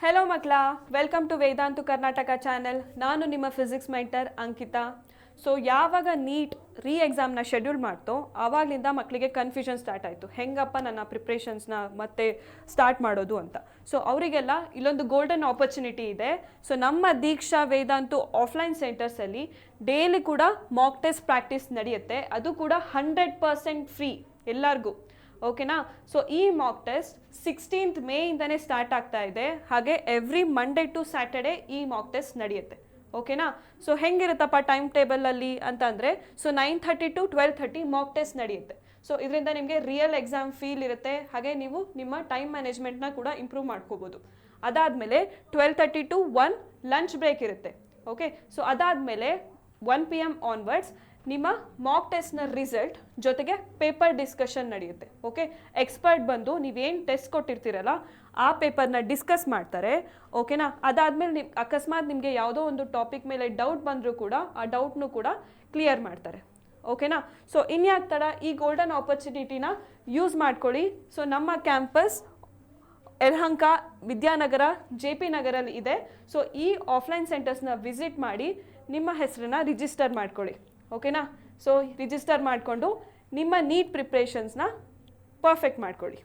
Hello ಮಕ್ಕಳಾ, welcome to Vedantu Karnataka channel. ನಾನು ನಿಮ್ಮ ಫಿಸಿಕ್ಸ್ ಮೆಂಟರ್ ಅಂಕಿತಾ. ಸೊ ಯಾವಾಗ ನೀಟ್ ಎಕ್ಸಾಮ್ನ ಶೆಡ್ಯೂಲ್ ಮಾಡ್ತೋ ಆವಾಗಲಿಂದ ಮಕ್ಕಳಿಗೆ ಕನ್ಫ್ಯೂಷನ್ ಸ್ಟಾರ್ಟ್ ಆಯಿತು, ಹೆಂಗಪ್ಪ ನನ್ನ ಪ್ರಿಪ್ರೇಷನ್ಸ್ನ ಮತ್ತೆ ಸ್ಟಾರ್ಟ್ ಮಾಡೋದು ಅಂತ. ಸೊ ಅವರಿಗೆಲ್ಲ ಇಲ್ಲೊಂದು ಗೋಲ್ಡನ್ ಆಪರ್ಚುನಿಟಿ ಇದೆ. ಸೊ ನಮ್ಮ ದೀಕ್ಷಾ ವೇದಾಂತು ಆಫ್ಲೈನ್ ಸೆಂಟರ್ಸಲ್ಲಿ ಡೈಲಿ ಕೂಡ ಮಾಕ್ ಟೆಸ್ಟ್ ಪ್ರಾಕ್ಟೀಸ್ ನಡೆಯುತ್ತೆ. ಅದು ಕೂಡ 100% ಫ್ರೀ ಎಲ್ಲರಿಗೂ. ಓಕೆನಾ? ಸೊ ಈ ಮಾಕ್ ಟೆಸ್ಟ್ 16th ಮೇಯಿಂದನೇ ಸ್ಟಾರ್ಟ್ ಆಗ್ತಾ ಇದೆ. ಹಾಗೆ ಎವ್ರಿ ಮಂಡೇ ಟು ಸ್ಯಾಟರ್ಡೇ ಈ ಮಾಕ್ ಟೆಸ್ಟ್ ನಡೆಯುತ್ತೆ. ಓಕೆನಾ? ಸೊ ಹೆಂಗಿರುತ್ತಪ್ಪ ಟೈಮ್ ಟೇಬಲಲ್ಲಿ ಅಂತಂದರೆ, ಸೊ 9:30 to 12:30 ಮಾಕ್ ಟೆಸ್ಟ್ ನಡೆಯುತ್ತೆ. ಸೊ ಇದರಿಂದ ನಿಮಗೆ ರಿಯಲ್ ಎಕ್ಸಾಮ್ ಫೀಲ್ ಇರುತ್ತೆ. ಹಾಗೆ ನೀವು ನಿಮ್ಮ ಟೈಮ್ ಮ್ಯಾನೇಜ್ಮೆಂಟ್ನ ಕೂಡ ಇಂಪ್ರೂವ್ ಮಾಡ್ಕೋಬೋದು. ಅದಾದಮೇಲೆ 12:30 to 1 ಲಂಚ್ ಬ್ರೇಕ್ ಇರುತ್ತೆ. ಓಕೆ, ಸೊ ಅದಾದಮೇಲೆ 1 PM ಆನ್ವರ್ಡ್ಸ್ ನಿಮ್ಮ ಮಾಕ್ ಟೆಸ್ಟ್ನ ರಿಸಲ್ಟ್ ಜೊತೆಗೆ ಪೇಪರ್ ಡಿಸ್ಕಷನ್ ನಡೆಯುತ್ತೆ. ಓಕೆ, ಎಕ್ಸ್ಪರ್ಟ್ ಬಂದು ನೀವೇನು ಟೆಸ್ಟ್ ಕೊಟ್ಟಿರ್ತೀರಲ್ಲ ಆ ಪೇಪರ್ನ ಡಿಸ್ಕಸ್ ಮಾಡ್ತಾರೆ. ಓಕೆನಾ? ಅದಾದಮೇಲೆ ಅಕಸ್ಮಾತ್ ನಿಮಗೆ ಯಾವುದೋ ಒಂದು ಟಾಪಿಕ್ ಮೇಲೆ ಡೌಟ್ ಬಂದರೂ ಕೂಡ ಆ ಡೌಟ್ನು ಕೂಡ ಕ್ಲಿಯರ್ ಮಾಡ್ತಾರೆ. ಓಕೆನಾ? ಸೊ ಇನ್ಯಾಕೆ ತಡ, ಈ ಗೋಲ್ಡನ್ ಆಪರ್ಚುನಿಟಿನ ಯೂಸ್ ಮಾಡ್ಕೊಳ್ಳಿ. ಸೊ ನಮ್ಮ ಕ್ಯಾಂಪಸ್ ಯಲಹಂಕ, ವಿದ್ಯಾನಗರ, JP ನಗರಲ್ಲಿ ಇದೆ. ಸೊ ಈ ಆಫ್ಲೈನ್ ಸೆಂಟರ್ಸ್ನ ವಿಸಿಟ್ ಮಾಡಿ ನಿಮ್ಮ ಹೆಸರನ್ನ ರಿಜಿಸ್ಟರ್ ಮಾಡ್ಕೊಳ್ಳಿ. ಓಕೆನಾ? ಸೊ ರಿಜಿಸ್ಟರ್ ಮಾಡಿಕೊಂಡು ನಿಮ್ಮ ನೀಟ್ ಪ್ರಿಪ್ರೇಷನ್ಸ್ನ ಪರ್ಫೆಕ್ಟ್ ಮಾಡ್ಕೊಳ್ಳಿ.